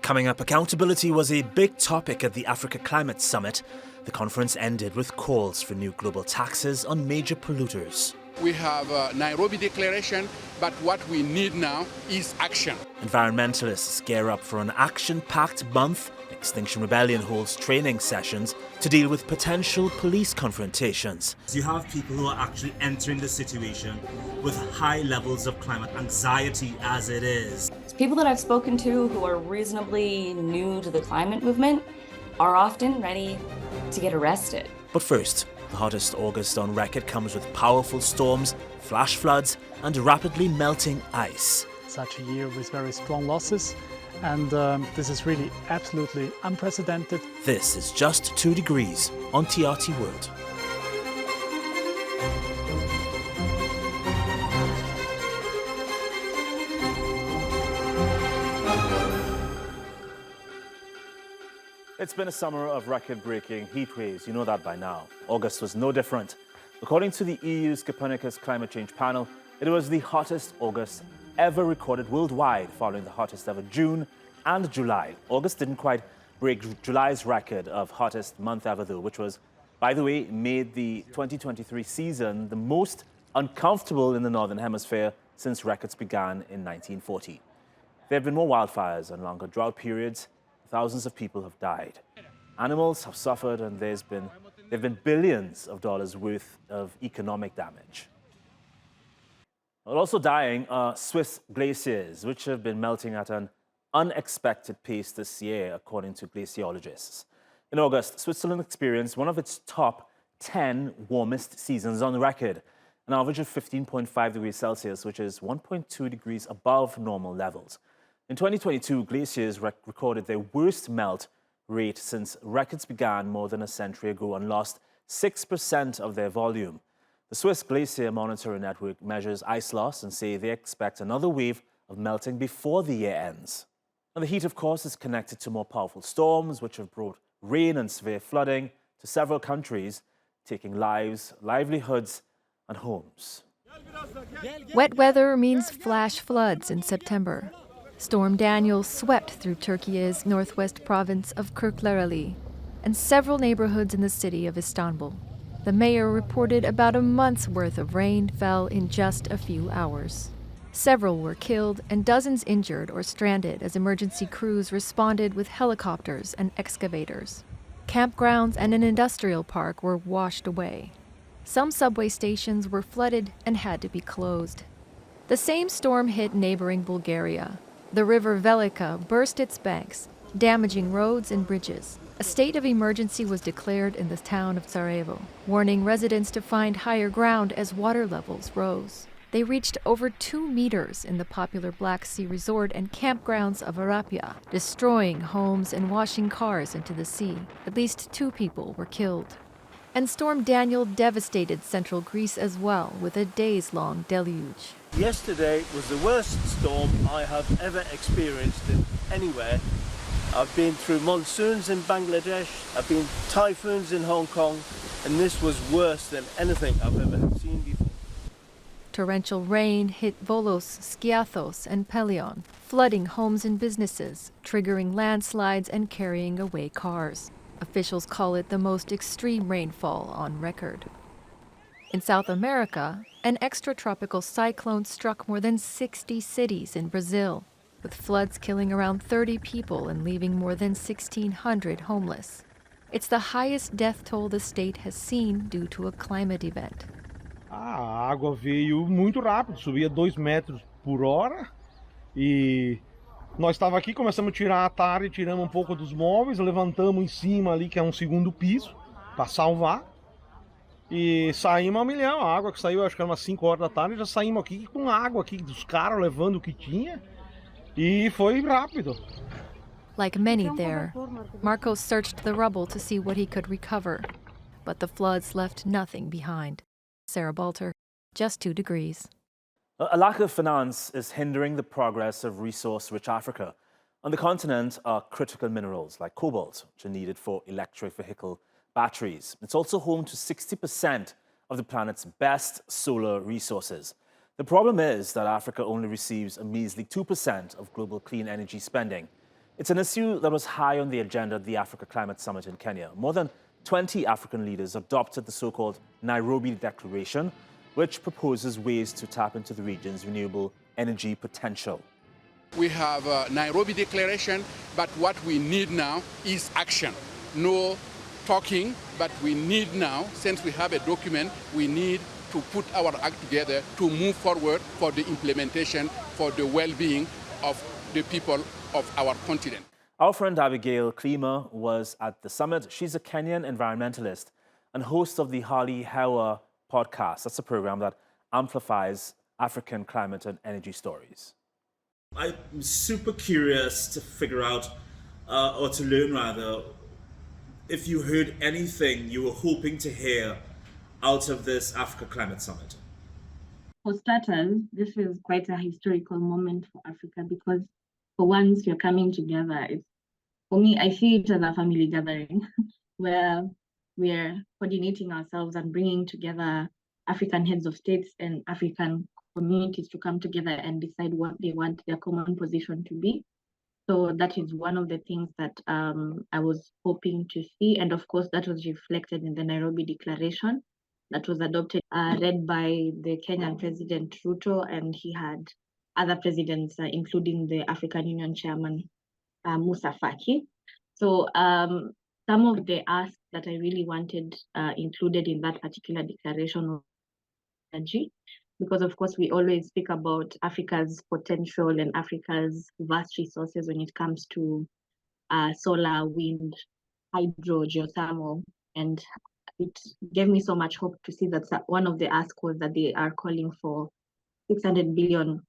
Coming up, accountability was a big topic at the Africa Climate Summit. The conference ended with calls for new global taxes on major polluters. We have a Nairobi Declaration, but what we need now is action. Environmentalists gear up for an action-packed month. Extinction Rebellion holds training sessions to deal with potential police confrontations. You have people who are actually entering the situation with high levels of climate anxiety as it is. People that I've spoken to who are reasonably new to the climate movement are often ready to get arrested. But first, the hottest August on record comes with powerful storms, flash floods, and rapidly melting ice. Such a year with very strong losses, and this is really absolutely unprecedented. This is Just 2 Degrees on TRT World. It's been a summer of record-breaking heat waves. You know that by now. August was no different. According to the EU's Copernicus Climate Change Panel, it was the hottest August ever recorded worldwide, following the hottest ever June and July. August didn't quite break July's record of hottest month ever, though, which was, by the way, made the 2023 season the most uncomfortable in the Northern Hemisphere since records began in 1940. There have been more wildfires and longer drought periods. Thousands of people have died. Animals have suffered, and there have been billions of dollars worth of economic damage. Well, also dying are Swiss glaciers, which have been melting at an unexpected pace this year, according to glaciologists. In August, Switzerland experienced one of its top 10 warmest seasons on record, an average of 15.5 degrees Celsius, which is 1.2 degrees above normal levels. In 2022, glaciers recorded their worst melt rate since records began more than a century ago and lost 6% of their volume. The Swiss Glacier Monitoring Network measures ice loss and say they expect another wave of melting before the year ends. And the heat, of course, is connected to more powerful storms, which have brought rain and severe flooding to several countries, taking lives, livelihoods, and homes. Wet weather means flash floods in September. Storm Daniel swept through Turkey's northwest province of Kırklareli and several neighborhoods in the city of Istanbul. The mayor reported about a month's worth of rain fell in just a few hours. Several were killed and dozens injured or stranded as emergency crews responded with helicopters and excavators. Campgrounds and an industrial park were washed away. Some subway stations were flooded and had to be closed. The same storm hit neighboring Bulgaria. The river Velika burst its banks, damaging roads and bridges. A state of emergency was declared in the town of Sarajevo, warning residents to find higher ground as water levels rose. They reached over 2 meters in the popular Black Sea resort and campgrounds of Arapia, destroying homes and washing cars into the sea. At least 2 people were killed. And Storm Daniel devastated central Greece as well, with a days-long deluge. Yesterday was the worst storm I have ever experienced anywhere. I've been through monsoons in Bangladesh, I've been typhoons in Hong Kong, and this was worse than anything I've ever seen before. Torrential rain hit Volos, Skiathos, and Pelion, flooding homes and businesses, triggering landslides and carrying away cars. Officials call it the most extreme rainfall on record. In South America, an extratropical cyclone struck more than 60 cities in Brazil, with floods killing around 30 people and leaving more than 1,600 homeless. It's the highest death toll the state has seen due to a climate event. A água veio muito rápido, subia 2 metros por hora e nós estávamos aqui, começamos a tirar a tarde, tiramos um pouco dos móveis, levantamos em cima ali, que é um segundo piso, para salvar. E saímos a milhão, a água que saiu, acho que era umas 5 horas da tarde, já saímos aqui com água aqui dos caras levando o que tinha e foi rápido. Like many there, Marcos searched the rubble to see what he could recover, but the floods left nothing behind. Sarah Balter, Just 2 Degrees. A lack of finance is hindering the progress of resource-rich Africa. On the continent are critical minerals like cobalt, which are needed for electric vehicle batteries. It's also home to 60% of the planet's best solar resources. The problem is that Africa only receives a measly 2% of global clean energy spending. It's an issue that was high on the agenda at the Africa Climate Summit in Kenya. More than 20 African leaders adopted the so-called Nairobi Declaration, which proposes ways to tap into the region's renewable energy potential. We have a Nairobi Declaration, but what we need now is action. No talking, but we need now, since we have a document, we need to put our act together to move forward for the implementation, for the well-being of the people of our continent. Our friend Abigail Klima was at the summit. She's a Kenyan environmentalist and host of the Hali Hewa podcast. That's a program that amplifies African climate and energy stories. I'm super curious to figure out, or to learn rather, if you heard anything you were hoping to hear out of this Africa Climate Summit. For starters, this is quite a historical moment for Africa because for once we're coming together. For me, I see it as a family gathering where we're coordinating ourselves and bringing together African heads of states and African communities to come together and decide what they want their common position to be. So that is one of the things that I was hoping to see. And of course, that was reflected in the Nairobi Declaration that was adopted, read by the Kenyan President Ruto, and he had other presidents, including the African Union Chairman, Musa Faki. So some of the asks that I really wanted included in that particular declaration was energy, because of course we always speak about Africa's potential and Africa's vast resources when it comes to solar, wind, hydro, geothermal, and it gave me so much hope to see that one of the asks was that they are calling for $600 billion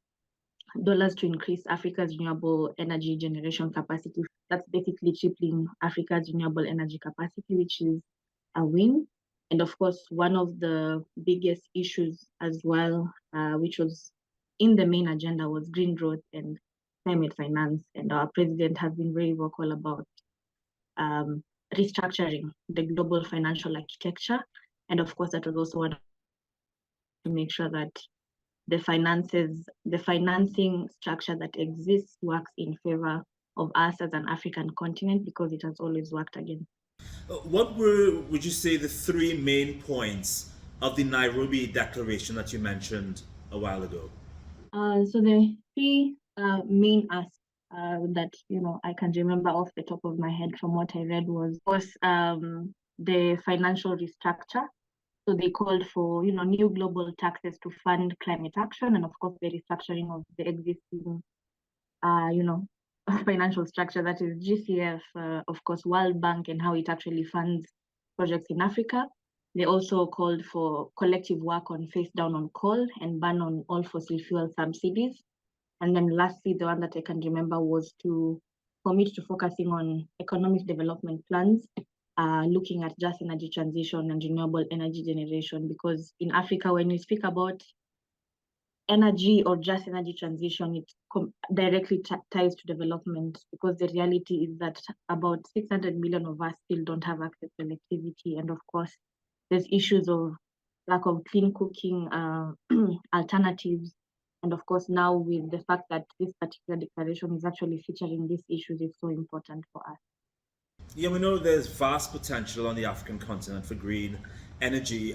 to increase Africa's renewable energy generation capacity. That's basically tripling Africa's renewable energy capacity, which is a win. And of course, one of the biggest issues as well, which was in the main agenda, was green growth and climate finance. And our president has been very vocal about restructuring the global financial architecture. And of course, that was also one to make sure that the financing structure that exists works in favor of us as an African continent, because it has always worked again. What would you say, the three main points of the Nairobi Declaration that you mentioned a while ago? So the three main asks that I can remember off the top of my head from what I read was the financial restructure. So they called for new global taxes to fund climate action, and of course the restructuring of the existing financial structure, that is GCF, of course World Bank, and how it actually funds projects in Africa. They also called for collective work on face down on coal and ban on all fossil fuel subsidies. And then lastly, the one that I can remember was to commit to focusing on economic development plans, looking at just energy transition and renewable energy generation, because in Africa, when you speak about energy or just energy transition, it directly ties to development, because the reality is that about 600 million of us still don't have access to electricity. And of course, there's issues of lack of clean cooking alternatives. And of course, now with the fact that this particular declaration is actually featuring these issues, it's so important for us. Yeah, we know there's vast potential on the African continent for green energy.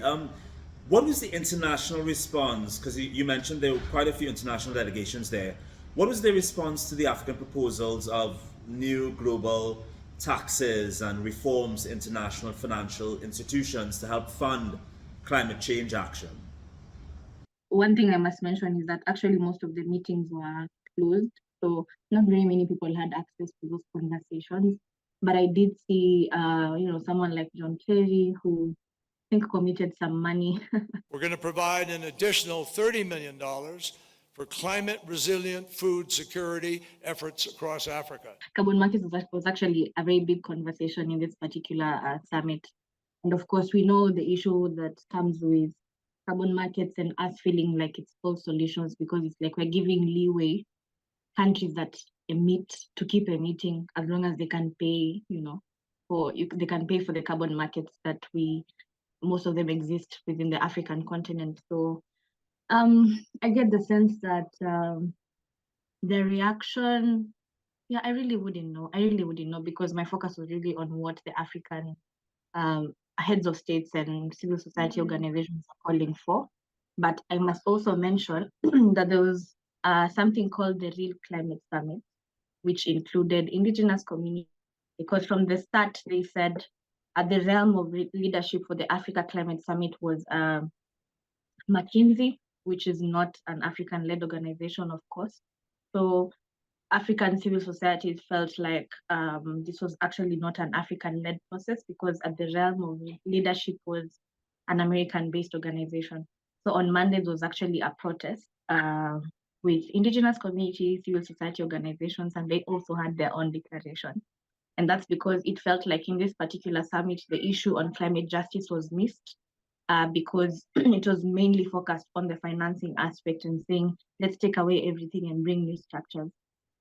What was the international response? Because you mentioned there were quite a few international delegations there. What was their response to the African proposals of new global taxes and reforms to international financial institutions to help fund climate change action? One thing I must mention is that actually most of the meetings were closed, so not very many people had access to those conversations. But I did see, someone like John Kerry, who I think committed some money. We're going to provide an additional $30 million for climate-resilient food security efforts across Africa. Carbon markets was actually a very big conversation in this particular summit. And of course, we know the issue that comes with carbon markets and us feeling like it's false solutions, because it's like we're giving leeway countries that emit to keep emitting as long as they can pay, they can pay for the carbon markets that most of them exist within the African continent. So I get the sense that the reaction, yeah, I really wouldn't know. I really wouldn't know because my focus was really on what the African heads of states and civil society organizations are calling for. But I must also mention that there was something called the Real Climate Summit, which included indigenous communities, because from the start they said the realm of leadership for the Africa Climate Summit was McKinsey, which is not an African-led organization, of course. So African civil societies felt like this was actually not an African-led process because at the realm of leadership was an American-based organization. So on Monday, there was actually a protest with indigenous communities, civil society organizations, and they also had their own declaration. And that's because it felt like in this particular summit, the issue on climate justice was missed because it was mainly focused on the financing aspect and saying, let's take away everything and bring new structures.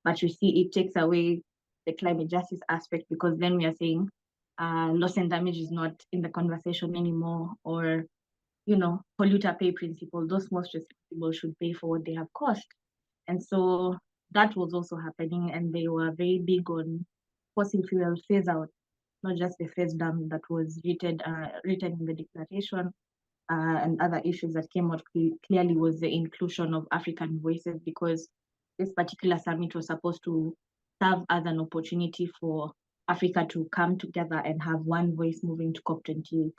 But you see, it takes away the climate justice aspect because then we are saying loss and damage is not in the conversation anymore, or, polluter pay principle, those most responsible should pay for what they have caused. And so that was also happening, and they were very big on fossil fuel phase out, not just the phase down that was written in the declaration, and other issues that came out clearly was the inclusion of African voices, because this particular summit was supposed to serve as an opportunity for Africa to come together and have one voice moving to COP28.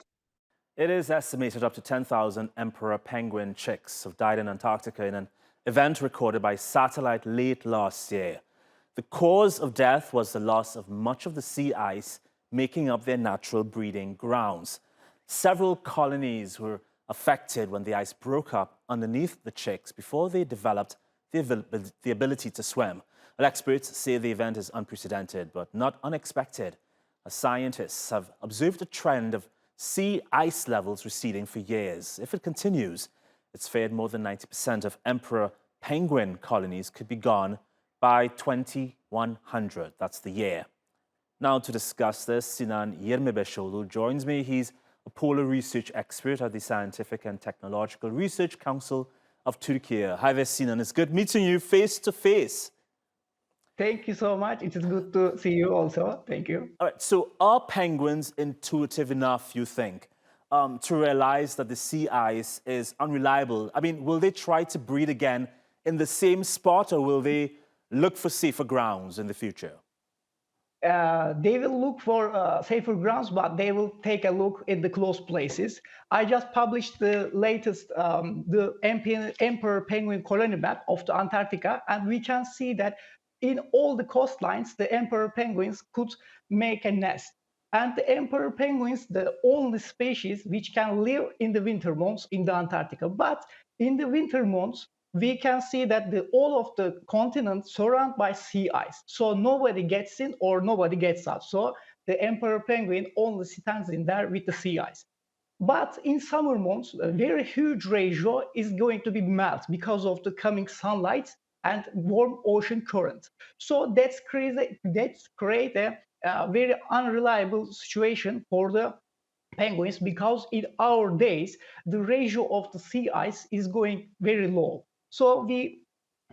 It is estimated up to 10,000 emperor penguin chicks have died in Antarctica in an event recorded by satellite late last year. The cause of death was the loss of much of the sea ice making up their natural breeding grounds. Several colonies were affected when the ice broke up underneath the chicks before they developed the ability to swim. Well, experts say the event is unprecedented but not unexpected, as scientists have observed a trend of sea ice levels receding for years. If it continues, it's feared more than 90% of emperor penguin colonies could be gone by 2100. That's the year. Now to discuss this, Sinan Yirmibeshoglu joins me. He's a polar research expert at the Scientific and Technological Research Council of Turkey. Hi there, Sinan. It's good meeting you face to face. Thank you so much. It is good to see you also. Thank you. All right, so are penguins intuitive enough, you think, to realize that the sea ice is unreliable? I mean, will they try to breed again in the same spot, or will they look for safer grounds in the future? They will look for safer grounds, but they will take a look at the close places. I just published the latest, the emperor penguin colony map of the Antarctica, and we can see that in all the coastlines, the emperor penguins could make a nest. And the emperor penguins, the only species which can live in the winter months in the Antarctica. But in the winter months, we can see that all of the continent surrounded by sea ice. So nobody gets in or nobody gets out. So the emperor penguin only stands in there with the sea ice. But in summer months, a very huge ratio is going to be melt because of the coming sunlight and warm ocean current. So that's create a very unreliable situation for the penguins, because in our days, the ratio of the sea ice is going very low. So we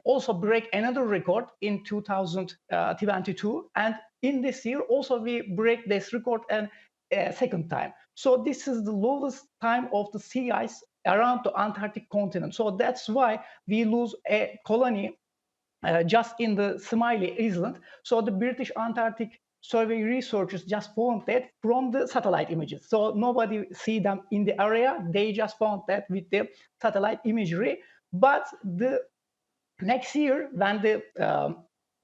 also break another record in 2022. And in this year, also we break this record a second time. So this is the lowest time of the sea ice around the Antarctic continent. So that's why we lose a colony just in the Smiley Island. So the British Antarctic Survey researchers just found that from the satellite images. So nobody see them in the area. They just found that with the satellite imagery. But the next year, when the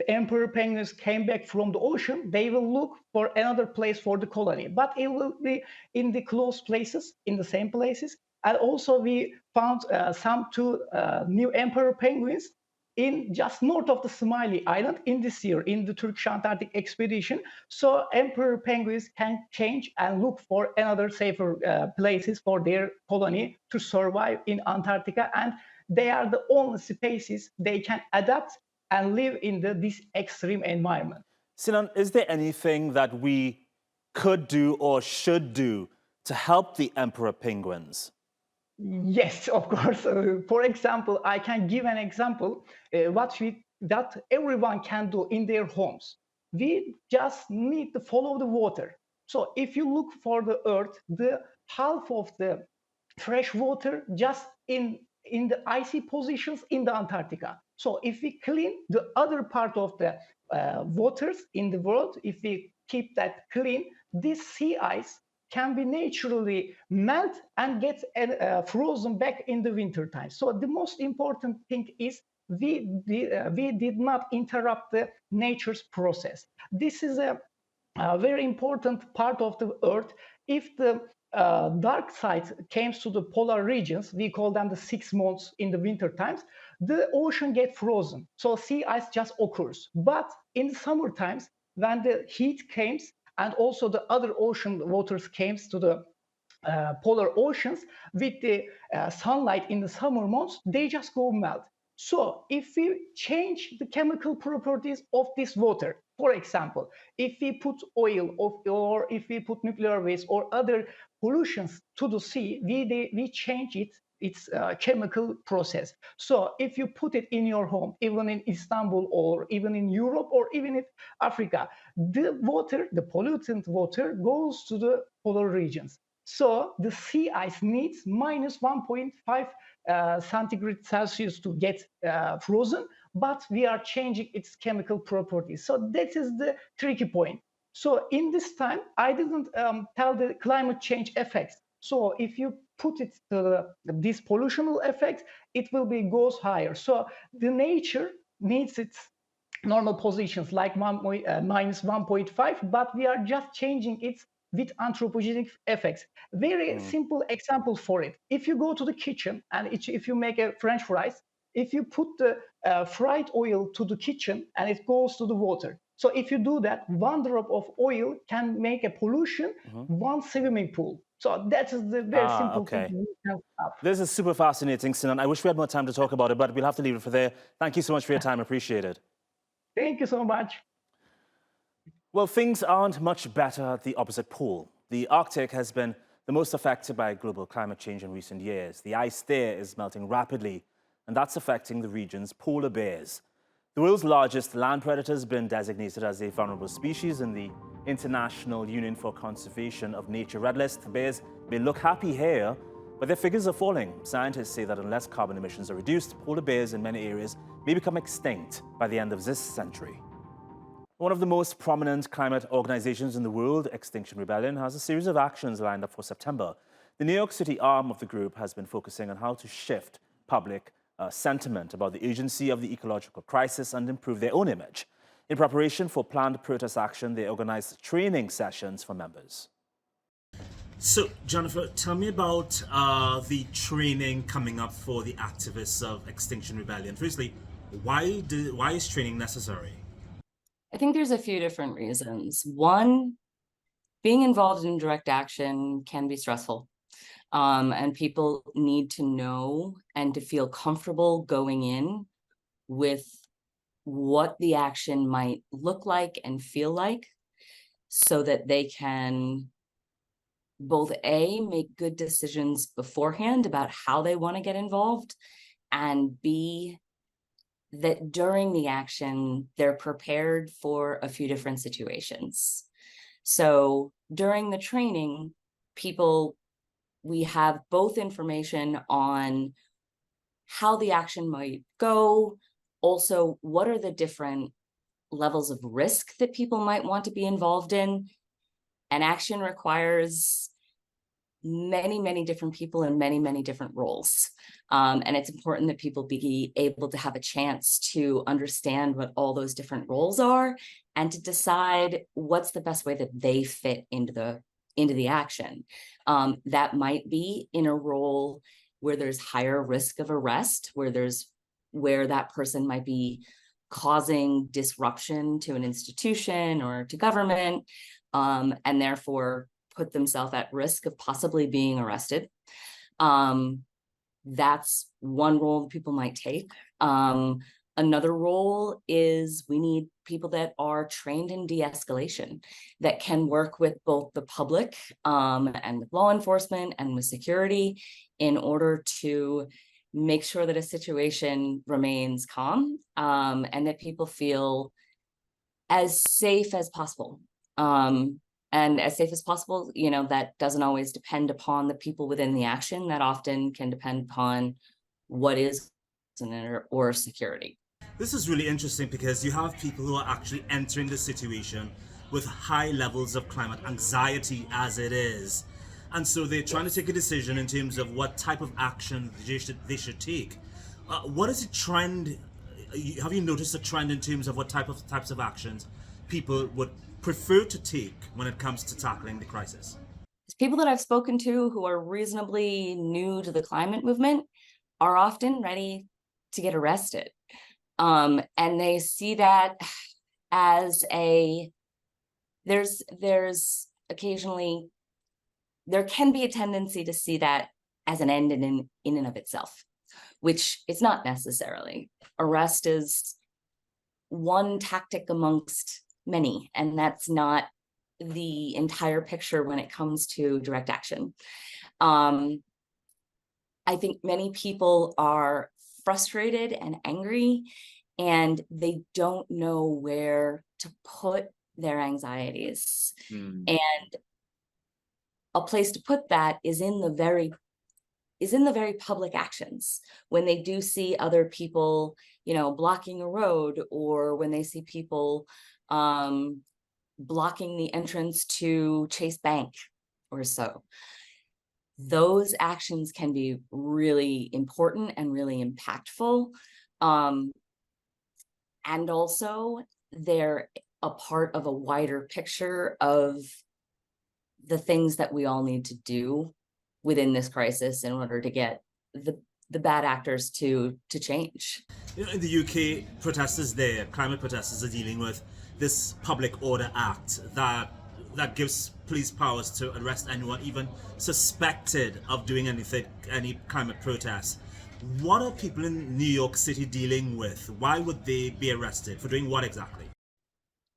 emperor penguins came back from the ocean, they will look for another place for the colony. But it will be in the close places, in the same places. And also we found some two new emperor penguins in just north of the Smiley Island in this year, in the Turkish Antarctic expedition. So emperor penguins can change and look for another safer places for their colony to survive in Antarctica. And they are the only species they can adapt and live in this extreme environment. Sinan, is there anything that we could do or should do to help the emperor penguins? Yes, of course. For example, I can give an example that everyone can do in their homes. We just need to follow the water. So if you look for the earth, the half of the fresh water just in the icy positions in the Antarctica. So if we clean the other part of the waters in the world, if we keep that clean, this sea ice can be naturally melt and get frozen back in the winter time. So the most important thing is we did not interrupt the nature's process. This is a very important part of the Earth. If the dark side comes to the polar regions, we call them the 6 months in the winter times, the ocean gets frozen. So sea ice just occurs. But in the summer times, when the heat comes and also the other ocean waters comes to the polar oceans with the sunlight in the summer months, they just go melt. So if we change the chemical properties of this water, for example, if we put oil or if we put nuclear waste or other pollutions to the sea, we change its chemical process. So if you put it in your home, even in Istanbul or even in Europe or even in Africa, the pollutant water goes to the polar regions. So the sea ice needs minus 1.5 centigrade Celsius to get frozen, but we are changing its chemical properties. So that is the tricky point. So in this time, I didn't tell the climate change effects. So if you put it to these pollutional effects, it will be goes higher. So the nature needs its normal positions like minus 1.5, but we are just changing it with anthropogenic effects. Very simple example for it. If you go to the kitchen and if you make a French fries, if you put the fried oil to the kitchen and it goes to the water. So if you do that, one drop of oil can make a pollution, one swimming pool. So that is the very simple thing we can have. This is super fascinating, Sinan. I wish we had more time to talk about it, but we'll have to leave it for there. Thank you so much for your time. Appreciate it. Thank you so much. Well, things aren't much better at the opposite pole. The Arctic has been the most affected by global climate change in recent years. The ice there is melting rapidly, and that's affecting the region's polar bears. The world's largest land predator has been designated as a vulnerable species in the International Union for Conservation of Nature Red List. The bears may look happy here, but their figures are falling. Scientists say that unless carbon emissions are reduced, polar bears in many areas may become extinct by the end of this century. One of the most prominent climate organizations in the world, Extinction Rebellion, has a series of actions lined up for September. The New York City arm of the group has been focusing on how to shift public sentiment about the urgency of the ecological crisis and improve their own image. In preparation for planned protest action, they organized training sessions for members. So, Jennifer, tell me about the training coming up for the activists of Extinction Rebellion. Firstly, why is training necessary? I think there's a few different reasons. One, being involved in direct action can be stressful. And people need to know and to feel comfortable going in with what the action might look like and feel like so that they can both A, make good decisions beforehand about how they want to get involved, and B, that during the action, they're prepared for a few different situations. So during the training, we have both information on how the action might go, also what are the different levels of risk that people might want to be involved in. An action requires many, many different people in many, many different roles. And it's important that people be able to have a chance to understand what all those different roles are and to decide what's the best way that they fit into the action. That might be in a role where there's higher risk of arrest, where that person might be causing disruption to an institution or to government, and therefore put themselves at risk of possibly being arrested. That's one role that people might take. Another role is we need people that are trained in de-escalation, that can work with both the public and with law enforcement and with security in order to make sure that a situation remains calm and that people feel as safe as possible. And as safe as possible, you know, that doesn't always depend upon the people within the action. That often can depend upon what is or security. This is really interesting because you have people who are actually entering the situation with high levels of climate anxiety as it is. And so they're trying to take a decision in terms of what type of action they should take. What is the trend? Have you noticed a trend in terms of what types of actions people would prefer to take when it comes to tackling the crisis? People that I've spoken to who are reasonably new to the climate movement are often ready to get arrested. And they see that as there's occasionally, there can be a tendency to see that as an end in and of itself, which it's not necessarily. Arrest is one tactic amongst many, and that's not the entire picture when it comes to direct action. I think many people are frustrated and angry, and they don't know where to put their anxieties. And a place to put that is in the very public actions. When they do see other people, you know, blocking a road, or when they see people blocking the entrance to Chase Bank or so. Those actions can be really important and really impactful. And also they're a part of a wider picture of the things that we all need to do within this crisis in order to get the bad actors to change. You know, in the UK, climate protesters are dealing with this Public Order Act that gives police powers to arrest anyone even suspected of doing any climate protests. What are people in New York City dealing with? Why would they be arrested? For doing what exactly?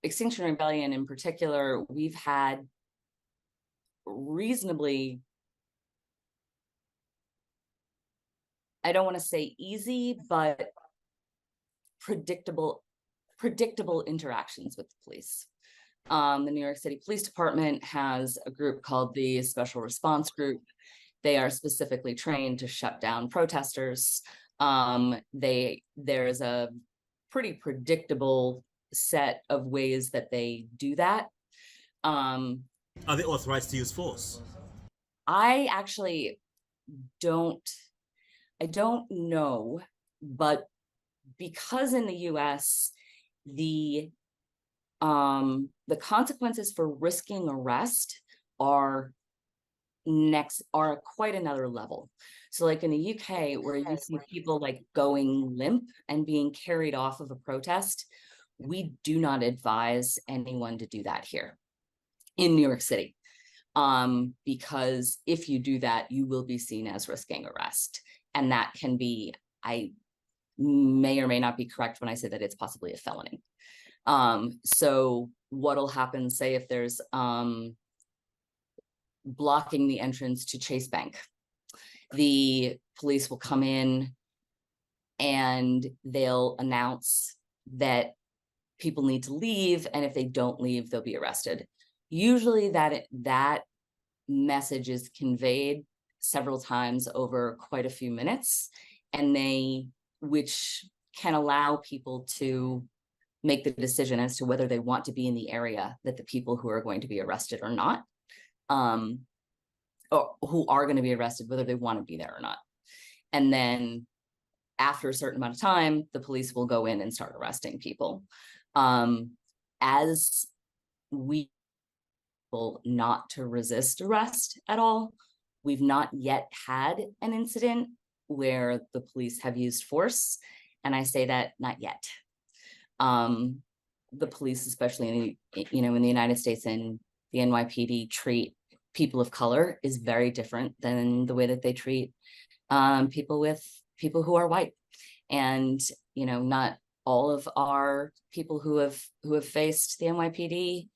Extinction Rebellion in particular, we've had reasonably, I don't want to say easy, but predictable interactions with the police. The New York City Police Department has a group called the Special Response Group. They are specifically trained to shut down protesters. There's a pretty predictable set of ways that they do that. Are they authorized to use force? I actually don't know, but because in the US, the consequences for risking arrest are quite another level. So like in the UK, where you see people like going limp and being carried off of a protest, we do not advise anyone to do that here in New York City. Because if you do that, you will be seen as risking arrest. And that can be, I may or may not be correct when I say that it's possibly a felony. So what'll happen, say if there's blocking the entrance to Chase Bank, the police will come in and they'll announce that people need to leave, and if they don't leave, they'll be arrested. Usually that message is conveyed several times over quite a few minutes, and which can allow people to make the decision as to whether they want to be in the area that the people who are going to be arrested or not, or who are going to be arrested, whether they want to be there or not. And then after a certain amount of time, the police will go in and start arresting people. As we will not to resist arrest at all, we've not yet had an incident where the police have used force. And I say that not yet. The police, especially in the United States and the NYPD, treat people of color is very different than the way that they treat people who are white. And not all of our people who have faced the NYPD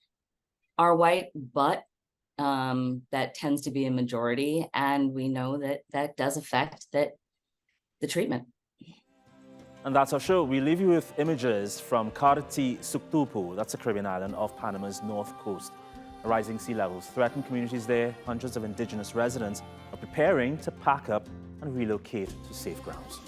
are white, but that tends to be a majority, and we know that that does affect the treatment. And that's our show. We leave you with images from Karti Suktupu, that's a Caribbean island off Panama's north coast. Rising sea levels threaten communities there. Hundreds of indigenous residents are preparing to pack up and relocate to safe grounds.